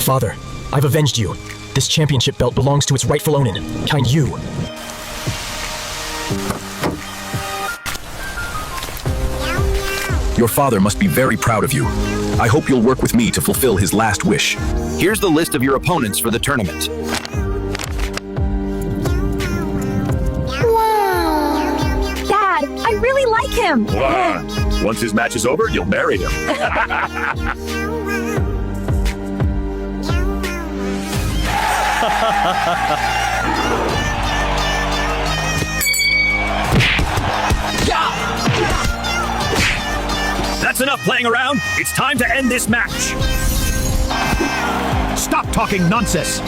Father, I've avenged you. This championship belt belongs to its rightful owner, Kind Yu. Your father must be very proud of you. I hope you'll work with me to fulfill his last wish. Here's the list of your opponents for the tournament. Wow. Dad, I really like him. Once his match is over, you'll marry him. That's enough playing around. It's time to end this match. Stop talking nonsense.